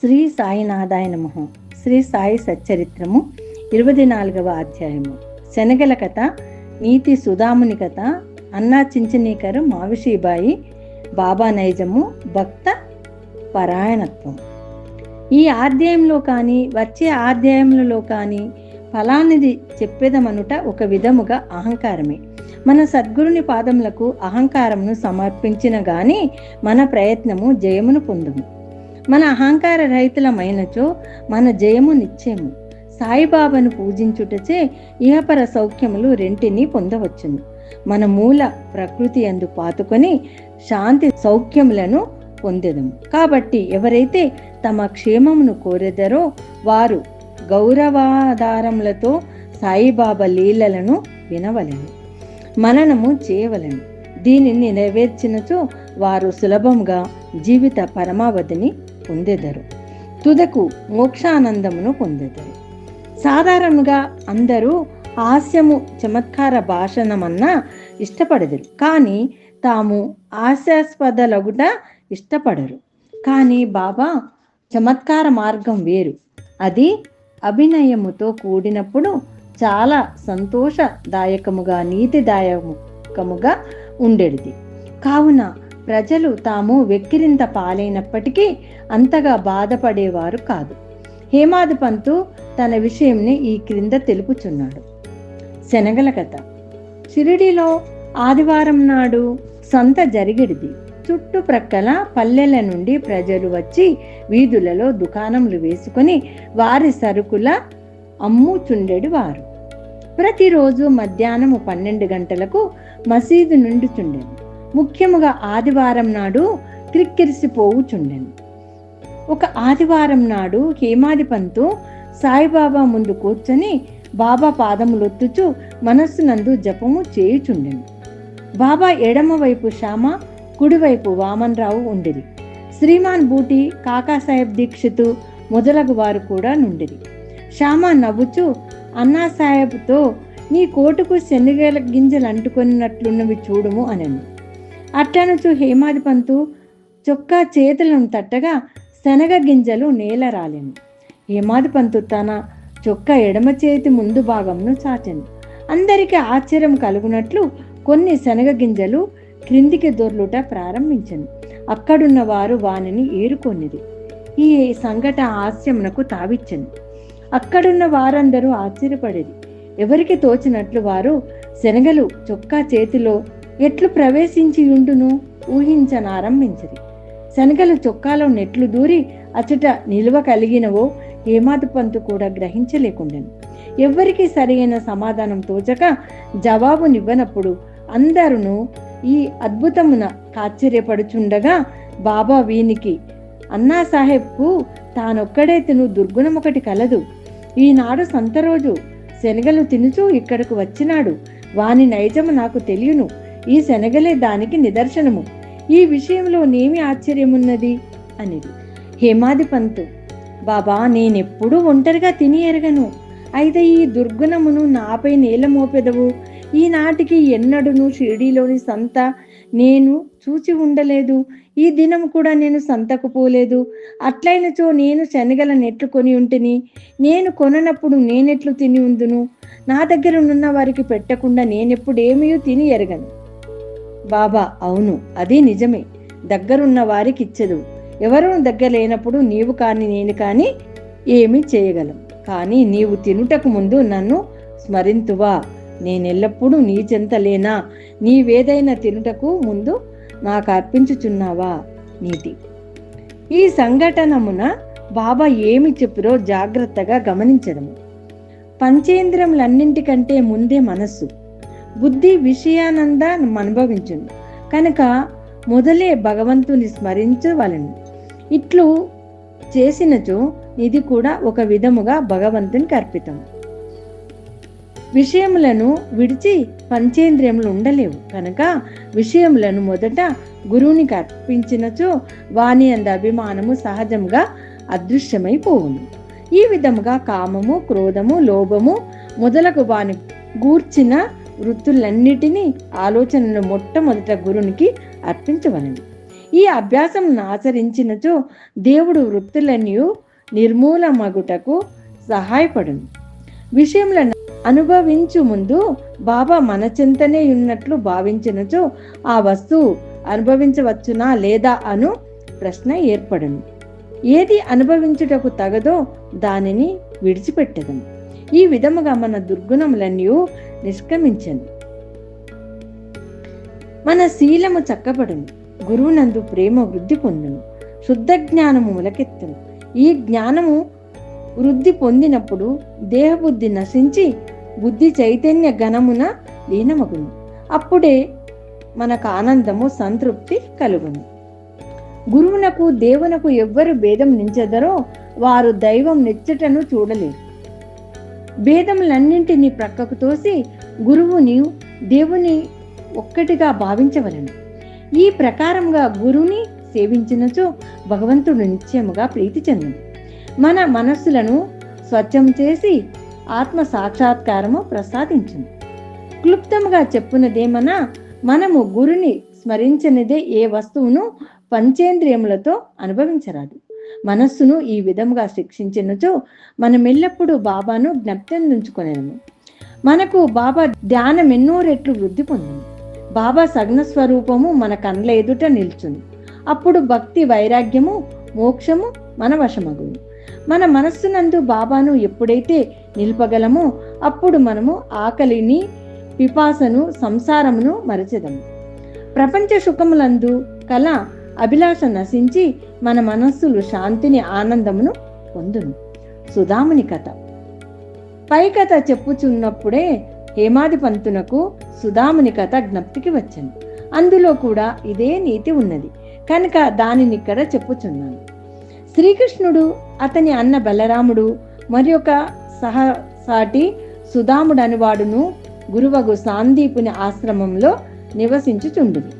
శ్రీ సాయినాథాయ నమః. శ్రీ సాయి సచ్చరిత్రము 24వ అధ్యాయము. శనగల కథ, నీతి సుధాముని కథ, అన్నా చించనీకరు మావిషీబాయి, బాబా నైజము, భక్త పరాయణత్వం. ఈ అధ్యాయంలో కానీ వచ్చే అధ్యాయములలో కానీ ఫలానిది చెప్పేదమనుట ఒక విధముగా అహంకారమే. మన సద్గురుని పాదములకు అహంకారమును సమర్పించిన గాని మన ప్రయత్నము జయమును పొందుము. మన అహంకార రహితులమైనచో మన జయము నిశ్చయము. సాయిబాబాను పూజించుటచే ఇహపర సౌఖ్యములు రెంటిని పొందవచ్చును. మన మూల ప్రకృతి యందు పాతుకొని శాంతి సౌఖ్యములను పొందెదము. కాబట్టి ఎవరైతే తమ క్షేమమును కోరెదరో వారు గౌరవాధారములతో సాయిబాబా లీలలను వినవలెను, మననము చేయవలెను. దీనిని నెరవేర్చినచో వారు సులభంగా జీవిత పరమావధిని పొందెదరు, తుదకు మోక్షానందమును పొందెదరు. సాధారణంగా అందరూ హాస్యము చమత్కార భాషణమన్నా ఇష్టపడదురు, కానీ తాము హాస్యాస్పదలగుట ఇష్టపడరు. కానీ బాబా చమత్కార మార్గం వేరు. అది అభినయముతో కూడినప్పుడు చాలా సంతోషదాయకముగా నీతిదాయకముగా ఉండేది. కావున ప్రజలు తాము వెక్కిరింత పాలైనప్పటికీ అంతగా బాధపడేవారు కాదు. హేమాది పంతు తన విషయంని ఈ క్రింద తెలుపుచున్నాడు. శనగల కథ. షిరిడిలో ఆదివారం నాడు సంత జరిగిడిది. చుట్టుప్రక్కల పల్లెల నుండి ప్రజలు వచ్చి వీధులలో దుకాణములు వేసుకొని వారి సరుకుల అమ్ముచుండెడు వారు. ప్రతిరోజు మధ్యాహ్నం 12 గంటలకు మసీదు నుండుచుండెను. ముఖ్యముగా ఆదివారం నాడు క్రిక్కిరిసిపోవుచుండెను. ఒక ఆదివారం నాడు హేమాది పంతు సాయిబాబా ముందు కూర్చొని బాబా పాదములొత్తుచు మనస్సునందు జపము చేయుచుండెను. బాబా ఎడమ వైపు శ్యామ, కుడివైపు వామన్రావు ఉండిరి. శ్రీమాన్ బూటి, కాకాసాహెబ్ దీక్షితు మొదలగు వారు కూడా నుండిరి. శ్యామ నవ్వుచు అన్నాసాహెబ్తో, నీ కోటుకు శనగల గింజలు అంటుకొనినట్లున్నవి చూడుము అనను. అట్లనుచు హేమాది పంతు చొక్కా చేతులను తట్టగా శనగ గింజలు నేల రాలెను. హేమాది పంతు తన చొక్కా ఎడమ చేతి ముందు భాగంను చాచెను. అందరికీ ఆశ్చర్యం కలుగునట్లు కొన్ని శనగ గింజలు క్రిందికి దొర్లుట ప్రారంభించను. అక్కడున్న వారు వానిని ఏరుకొనిది. ఈ సంఘట హాస్యమునకు తావిచ్చను. అక్కడున్న వారందరూ ఆశ్చర్యపడేది. ఎవరికి తోచినట్లు వారు శనగలు చొక్కా చేతిలో ఎట్లు ప్రవేశించి ఉండును ఊహించనారంభించది. శనగలు చొక్కాలో నెట్లు దూరి అచట నిలువ కలిగినవో హేమాది పంతు కూడా గ్రహించలేకుండాను. ఎవ్వరికి సరైన సమాధానం తోచక జవాబునివ్వనప్పుడు అందరూ ఈ అద్భుతమున ఆశ్చర్యపడుచుండగా బాబా వీనికి, అన్నాసాహెబ్కు తానొక్కడే తిను దుర్గుణం ఒకటి కలదు. ఈనాడు సంత రోజు శనగలు తినుచూ ఇక్కడకు వచ్చినాడు. వాని నైజము నాకు తెలియను. ఈ శనగలే దానికి నిదర్శనము. ఈ విషయంలో నేమి ఆశ్చర్యమున్నది అనేది. హేమాది పంతు, బాబా నేనెప్పుడూ ఒంటరిగా తిని ఎరగను. అయితే ఈ దుర్గుణమును నాపై నేల మోపెదవు. ఈనాటికి ఎన్నడూను షిరిడీలోని సంత నేను చూచి ఉండలేదు. ఈ దినం కూడా నేను సంతకు పోలేదు. అట్లయినచో నేను శనగల నెట్లు కొని ఉంటిని. నేను కొననప్పుడు నేనెట్లు తిని ఉందును? నా దగ్గర ఉన్న వారికి పెట్టకుండా నేనెప్పుడేమీ తిని ఎరగను. బాబా, అవును, అది నిజమే. దగ్గరున్న వారికి ఇచ్చదు. ఎవరూ దగ్గర లేనప్పుడు నీవు కానీ నేను కానీ ఏమి చేయగలం. కానీ నీవు తినుటకు ముందు నన్ను స్మరింతువా? నేనెల్లప్పుడూ నీ చెంత లేనా? నీవేదైనా తినుటకు ముందు నాకు అర్పించుచున్నావా? నీతి. ఈ సంఘటనమున బాబా ఏమి చెప్పురో జాగ్రత్తగా గమనించడము. పంచేంద్రియములన్నింటికంటే ముందే మనస్సు, బుద్ధి విషయానంద అనుభవించును. కనుక మొదలే భగవంతుని స్మరించవలను. ఇట్లు చేసినచో ఇది కూడా ఒక విధముగా భగవంతునికి అర్పితం. విషయములను విడిచి పంచేంద్రియములు ఉండలేవు. కనుక విషయములను మొదట గురువునికి అర్పించినచో వాని అంద అభిమానము సహజంగా అదృశ్యమైపోవును. ఈ విధముగా కామము, క్రోధము, లోభము మొదలగు వాని గూర్చిన వృత్తులన్నిటినీ ఆలోచనను మొట్టమొదట గురునికి అర్పించవలెను. ఈ అభ్యాసం ఆచరించినచో దేవుడు వృత్తులన్నీ నిర్మూలమగుటకు సహాయపడును. విషయములను అనుభవించు ముందు బాబా మన చింతనే ఉన్నట్లు భావించినచో ఆ వస్తువు అనుభవించవచ్చునా లేదా అను ప్రశ్న ఏర్పడును. ఏది అనుభవించుటకు తగదో దానిని విడిచిపెట్టదను. ఈ విధముగా మన దుర్గుణములన్నీ నిష్క్రమించను, మన శీలము చక్కబడును, గురువునందు ప్రేమ వృద్ధి పొందును, శుద్ధ జ్ఞానము మొలకెత్తును. ఈ జ్ఞానము వృద్ధి పొందినప్పుడు దేహబుద్ధి నశించి బుద్ధి చైతన్య ఘనమున లీనమగును. అప్పుడే మనకు ఆనందము, సంతృప్తి కలుగును. గురువునకు దేవునకు ఎవ్వరు భేదం నించెదరో వారు దైవం నిచ్చటను చూడలేరు. భేదములన్నింటినీ ప్రక్కకు తోసి గురువుని దేవుని ఒక్కటిగా భావించవలను. ఈ ప్రకారంగా గురువుని సేవించినచో భగవంతుడు నిత్యముగా ప్రీతి చెందును. మన మనస్సులను స్వచ్ఛం చేసి ఆత్మ సాక్షాత్కారము ప్రసాదించును. క్లుప్తముగా చెప్పునదేమనా, మనము గురుని స్మరించనిదే ఏ వస్తువును పంచేంద్రియములతో అనుభవించరాదు. మనస్సును ఈ విధముగా శిక్షించినచో మనం ఎల్లప్పుడూ బాబాను జ్ఞప్తించుకొనేము. మనకు బాబా ధ్యానం ఎన్నో రెట్లు వృద్ధి పొందును. బాబా సగుణ స్వరూపము మన కండ్ల ఎదుట నిల్చును. అప్పుడు భక్తి, వైరాగ్యము, మోక్షము మన వశమగును. మన మనస్సునందు బాబాను ఎప్పుడైతే నిలుపగలమో అప్పుడు మనము ఆకలిని, పిపాసను, సంసారమును మరచెదము. ప్రపంచ సుఖములందు కల అభిలాష నశించి మన మనస్సులు శాంతిని, ఆనందమును పొందును. సుధాముని కథ. పై కథ చెప్పుచున్నప్పుడే హేమాది పంతునకు సుధాముని కథ జ్ఞప్తికి వచ్చాను. అందులో కూడా ఇదే నీతి ఉన్నది కనుక దానిని ఇక్కడ చెప్పుచున్నాను. శ్రీకృష్ణుడు, అతని అన్న బలరాముడు, మరి ఒక సహసాటి సుధాముడు అనువాడును గురువగు సాందీపుని ఆశ్రమంలో నివసించుచుండును.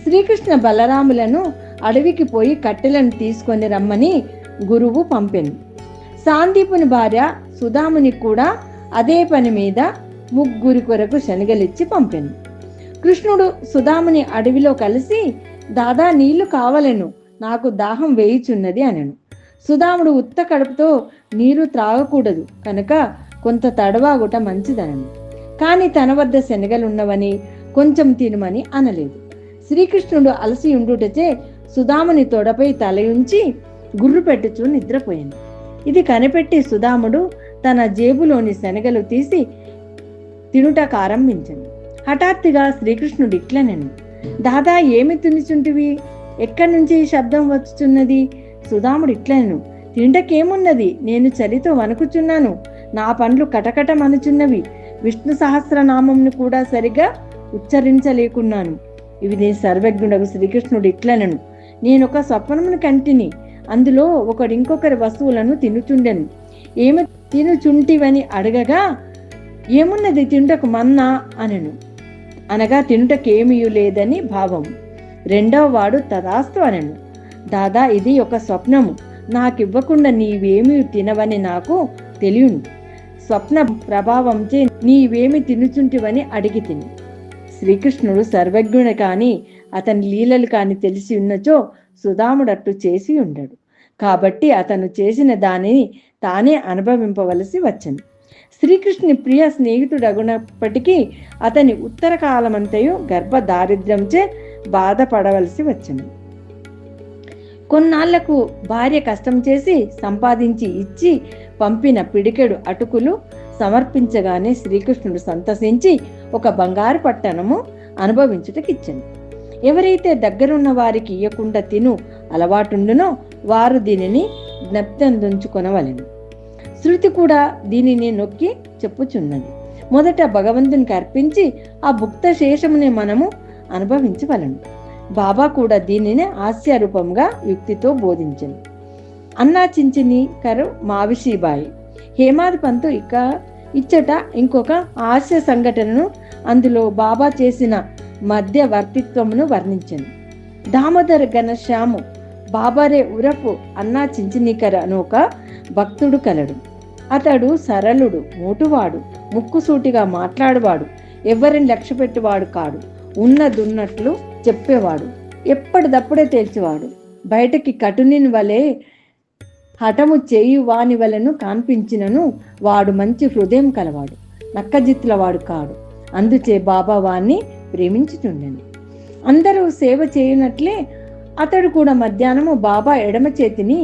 శ్రీకృష్ణ బలరాములను అడవికి పోయి కట్టెలను తీసుకొని రమ్మని గురువు పంపెను. సాందీపుని భార్య సుధాముని కూడా అదే పని మీద ముగ్గురి కొరకు శనగలిచ్చి పంపెను. కృష్ణుడు సుధాముని అడవిలో కలిసి, దాదా నీళ్లు కావలెను, నాకు దాహం వేయుచున్నది అనెను. సుధాముడు ఉత్త కడుపుతో నీరు త్రాగకూడదు కనుక కొంత తడవాగుట మంచిదనను. కానీ తన వద్ద శనగలున్నవని కొంచెం తినమని అనలేదు. శ్రీకృష్ణుడు అలసి ఉండుటచే సుధాముని తొడపై తలయుంచి గుర్రు పెట్టుచూ నిద్రపోయాను. ఇది కనిపెట్టి సుధాముడు తన జేబులోని శనగలు తీసి తినుటకు ఆరంభించను. హఠాత్తుగా శ్రీకృష్ణుడు ఇట్లనెను, దాదా ఏమి తినుచుంటివి? ఎక్కడి నుంచి ఈ శబ్దం వచ్చుచున్నది? సుధాముడు ఇట్లనెను, తింటకేమున్నది, నేను చలితో వణుకుచున్నాను, నా పండ్లు కటకటమనుచున్నవి, విష్ణు సహస్రనామంను కూడా సరిగా ఉచ్చరించలేకున్నాను. ఇవి నేను సర్వజ్ఞుడగు శ్రీకృష్ణుడు ఇట్లనెను, నేనొక స్వప్నమును కంటిని, అందులో ఇంకొకరి వస్తువులను తినుచుండెను. ఏమి తినుచుంటివని అడగగా, ఏమున్నది తింటకు మన్నా అనెను. అనగా తినుటకేమీ లేదని భావం. రెండవ వాడు తదాస్తు అనెను, దాదా ఇది ఒక స్వప్నము, నాకివ్వకుండా నీవేమీ తినవని నాకు తెలియను. స్వప్న ప్రభావంచే నీవేమి తినుచుంటివని అడిగి తిని. శ్రీకృష్ణుడు సర్వజ్ఞుడు కాని అతని లీలలు కాని తెలిసి ఉన్నచో సుధాముడట్టు చేసి ఉండడు. కాబట్టి అతను చేసిన దానిని తానే అనుభవింపవలసి వచ్చను. శ్రీకృష్ణుని ప్రియ స్నేహితుడగునప్పటికీ అతని ఉత్తర కాలమంతయు గర్భ దారిద్ర్యంచే బాధపడవలసి వచ్చను. కొన్నాళ్లకు భార్య కష్టం చేసి సంపాదించి ఇచ్చి పంపిన పిడికెడు అటుకులు సమర్పించగానే శ్రీకృష్ణుడు సంతసించి ఒక బంగారు పట్టణము అనుభవించుటకిచ్చాను. ఎవరైతే దగ్గరున్న వారికి ఇయ్యకుండా తిను అలవాటుండునో వారు దీనిని జ్ఞప్తించుకొనవలెను. శృతి కూడా దీనిని నొక్కి చెప్పుచున్నది. మొదట భగవంతునికి అర్పించి ఆ భుక్త శేషముని మనము అనుభవించవలను. బాబా కూడా దీనిని హాస్యరూపంగా యుక్తితో బోధించను. అన్నా చించిని కరు మావిషీబాయి. హేమాది పంతు ఇచ్చట ఇంకొక హాస్య సంఘటనను, అందులో బాబా చేసిన మధ్యవర్తిత్వమును వర్ణించను. దామోదర ఘనశ్యాము బాబారే ఉరపు అన్నా చించినీకర్ అను ఒక భక్తుడు కలడు. అతడు సరళుడు, మోటువాడు, ముక్కుసూటిగా మాట్లాడువాడు, ఎవరిని లక్ష్య పెట్టేవాడు కాడు, ఉన్నదున్నట్లు చెప్పేవాడు, ఎప్పటిదప్పుడే తేల్చేవాడు. బయటకి కటునిని వలె హఠము చేయు వాని వలను కాన్పించినను వాడు మంచి హృదయం కలవాడు, నక్కజిత్తుల వాడు కాడు. అందుచే బాబా వాణ్ణి ప్రేమించుచుండెను. అందరూ సేవ చేయనట్లే అతడు కూడా మధ్యాహ్నము బాబా ఎడమ చేతిని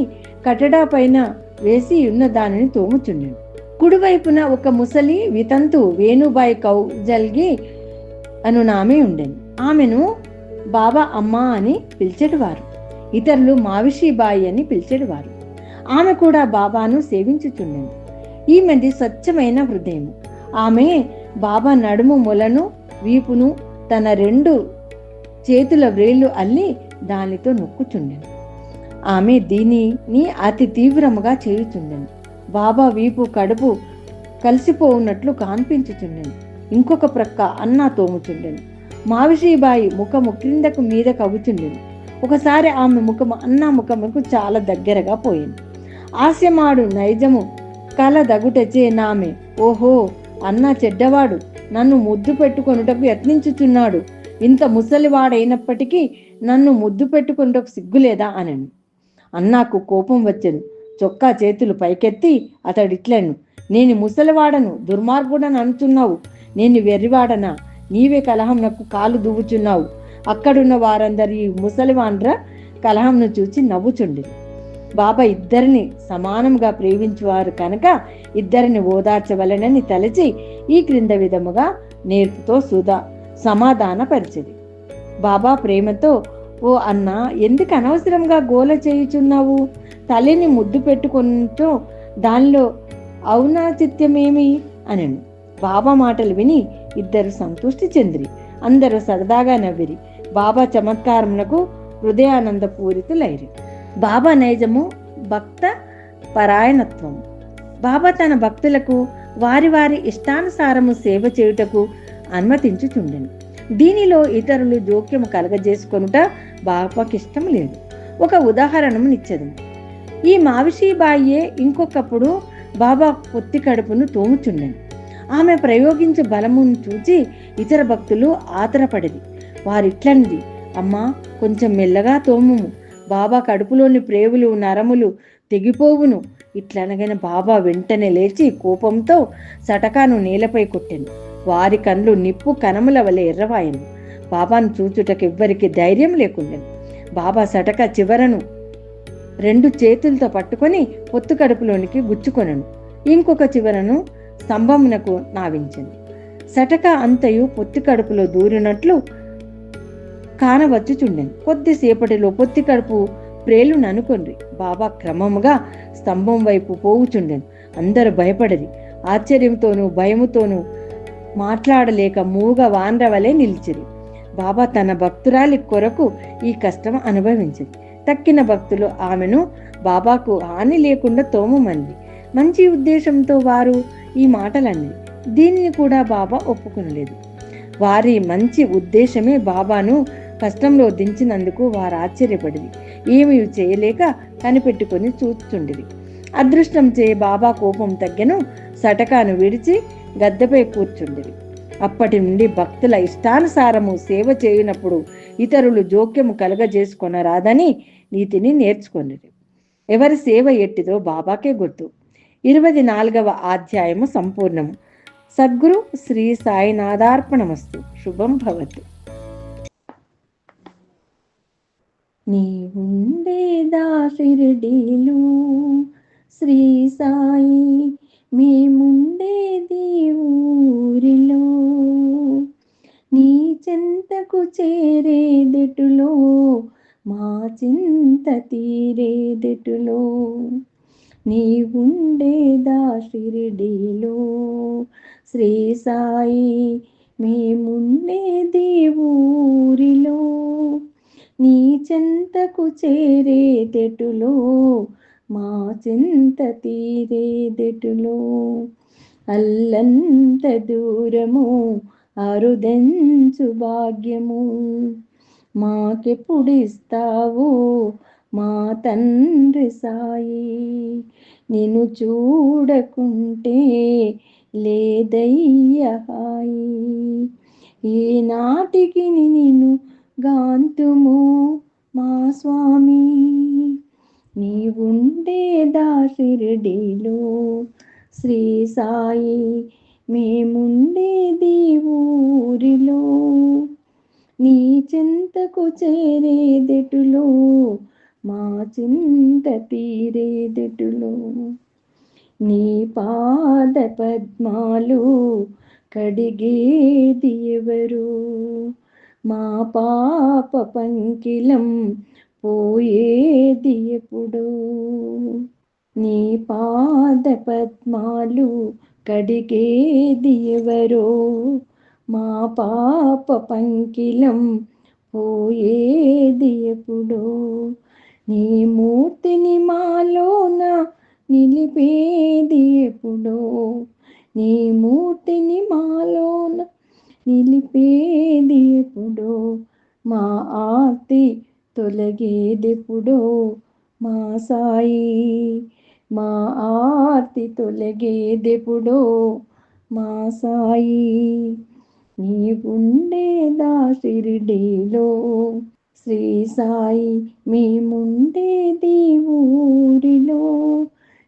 కట్టడా పైన వేసి ఉన్న దానిని తోముచుండెను. కుడివైపున ఒక ముసలి వితంతు వేణుబాయి కౌజల్గి అనునామె ఉండెను. ఆమెను బాబా అమ్మా అని పిలిచెడువారు. ఇతరులు మావిషీబాయి అని పిలిచెడువారు. ఆమె కూడా బాబాను సేవించుచుండెను. ఈమెది స్వచ్ఛమైన హృదయము. ఆమె బాబా నడుము మొలను వీపును తన 2 చేతుల వ్రేళ్లు అల్లి దానితో నొక్కుచుండెను. ఆమె దీనిని అతి తీవ్రముగా చేయుచుండెను. బాబా వీపు కడుపు కలిసిపోవున్నట్లు కాన్పించుచుండెను. ఇంకొక ప్రక్క అన్నా తోముచుండెను. మావిషీబాయి ముఖము క్రిందకు మీద కవ్వుచుండెను. ఒకసారి ఆమె ముఖము అన్నా ముఖముకు చాలా దగ్గరగా పోయింది. ఆస్యమాడు నైజము కల దగుటచే నామె, ఓహో, అన్నా చెడ్డవాడు, నన్ను ముద్దు పెట్టుకొనుటకు యత్నించుచున్నాడు. ఇంత ముసలివాడైనప్పటికీ నన్ను ముద్దు పెట్టుకొనుటకు సిగ్గులేదా అనను. అన్నాకు కోపం వచ్చెను. చొక్కా చేతులు పైకెత్తి అతడిట్లను, నేను ముసలివాడను, దుర్మార్గుడని అనుచున్నావు. నేను వెర్రివాడనా? నీవే కలహంనకు కాలు దువ్వుచున్నావు. అక్కడున్న వారందరూ ఈ ముసలివాండ్ర కలహంను చూచి నవ్వుచుండి. బాబా ఇద్దరిని సమానంగా ప్రేమించువారు కనుక ఇద్దరిని ఓదార్చవలనని తలచి ఈ క్రింద విధముగా నేర్పుతో సమాధానపరిచెది. బాబా ప్రేమతో, ఓ అన్నా, ఎందుకు అనవసరంగా గోల చేయుచున్నావు? తల్లిని ముద్దు పెట్టుకుంటూ దానిలో ఔనాచిత్యమేమి అనెను. బాబా మాటలు విని ఇద్దరు సంతృష్టి చెందిరి. అందరూ సరదాగా నవ్విరి. బాబా చమత్కారమునకు హృదయానంద పూరితులైరి. బాబా నైజము భక్త పరాయణత్వము. బాబా తన భక్తులకు వారి వారి ఇష్టానుసారము సేవ చేయుటకు అనుమతించుచుండెను. దీనిలో ఇతరులు జోక్యము కలగజేసుకొనుట బాబాకి ఇష్టం లేదు. ఒక ఉదాహరణము నిచ్చెదము. ఈ మావిషీబాయే ఇంకొకప్పుడు బాబా పొత్తి కడుపును తోముచుండెను. ఆమె ప్రయోగించే బలమును చూచి ఇతర భక్తులు ఆతరపడిది. వారిట్లనిది, అమ్మా, కొంచెం మెల్లగా తోముము, బాబా కడుపులోని ప్రేవులు నరములు తెగిపోవును. ఇట్లనగానే బాబా వెంటనే లేచి కోపంతో సటకాను నేలపై కొట్టెను. వారి కండ్లు నిప్పు కనముల వలె ఎర్రవాయను. బాబాను చూచుటకు ఎవ్వరికి ధైర్యం లేకుండెను. బాబా సటక చివరను 2 చేతులతో పట్టుకొని పొత్తు కడుపులోనికి గుచ్చుకొనెను. ఇంకొక చివరను స్తంభమునకు నావించెను. సటక అంతయు పొత్తి కడుపులో దూరినట్లు కానవచ్చుచుండెను. కొద్దిసేపటిలో పొత్తి కడుపు ప్రేలును అనుకొండ్రి. బాబా క్రమముగా స్తంభం వైపు పోవుచుండెను. అందరూ భయపడది. ఆశ్చర్యంతోనూ భయముతోనూ మాట్లాడలేక మూగ వానరవలే నిలిచిరి. బాబా తన భక్తురాలి కొరకు ఈ కష్టం అనుభవించింది. తక్కిన భక్తులు ఆమెను బాబాకు హాని లేకుండా తోమమంది. మంచి ఉద్దేశంతో వారు ఈ మాటలన్నది. దీనిని కూడా బాబా ఒప్పుకొనలేదు. వారి మంచి ఉద్దేశమే బాబాను కష్టంలో దించినందుకు వారు ఆశ్చర్యపడింది. ఏమీ చేయలేక కనిపెట్టుకొని చూస్తుండిరి. అదృష్టం చే బాబా కోపం తగ్గెను. సటకాను విడిచి గద్దెపై కూర్చుండిరి. అప్పటి నుండి భక్తుల ఇష్టానుసారము సేవ చేయునప్పుడు ఇతరులు జోక్యము కలగజేసుకొనరాదని నీతిని నేర్చుకొనిరి. ఎవరి సేవ ఎట్టిదో బాబాకే గుర్తు. 24వ అధ్యాయము సంపూర్ణము. సద్గురు శ్రీ సాయినాథార్పణమస్తు. శుభం భవతు. నీ ఉండేదా షిరిడీలో శ్రీ సాయి, మేముండేది ఊరిలో, నీ చెంతకు చేరేదెటులో, మా చింత తీరేదెటులో. నీ ఉండేదా షిరిడీలో శ్రీ సాయి, మేముండేది ఊరిలో, నీ చెంతకు చేరేదెటులో, మా చింత తీరేదెటులో. అల్లంత దూరము అరుదెంచు భాగ్యము, మాకెప్పుడిస్తావో మా తండ్రి సాయి. నిన్ను చూడకుంటే లేదయ్య హాయి, ఈనాటికి నిన్ను గాంతుము మా స్వామి. నీవుండేదా షిరిడీలో శ్రీ సాయి, మేముండేది ఊరిలో. నీ చింతకు చేరేదెటులో, మా చింత తీరేదెటులో. నీ పాద పద్మాలు కడిగేది ఎవరు, మా పాప పంకిలం పోయేది ఎప్పుడో. నీ పాద పద్మాలు కడిగేది ఎవరో, మా పాప పంకిలం పోయేది ఎప్పుడో. నీ మూర్తిని మాలోన నిలిపేది ఎప్పుడో, నీ మూర్తిని మాలోన నిలిపేది ఎప్పుడో. మా ఆర్తి తొలగేదెప్పుడో, మా సాయి, మా ఆర్తి తొలగేదెప్పుడో, మా సాయి. నీవుండేదా షిరిడీలో శ్రీ సాయి, మేముండేది ఊరిలో.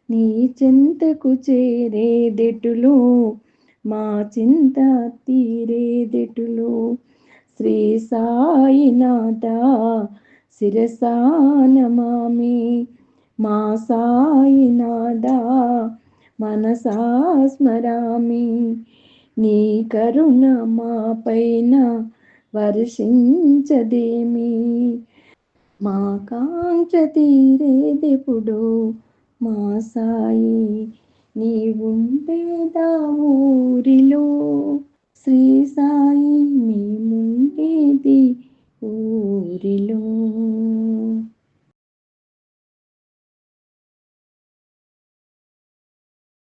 నీ చింతకు చేరేదెటులో, మా చింత తీరేదెటులో. శ్రీ సాయినాథ శిరసా నమామి, మా సాయినాథ మనసా స్మరామి. నీ కరుణ మా పైన వర్షించదేమి, మా కాంక్ష తీరేదెప్పుడు, మా సాయి. నీవుండేదా ఊరిలో శ్రీ సాయి, మేముండేది ఊరిలో.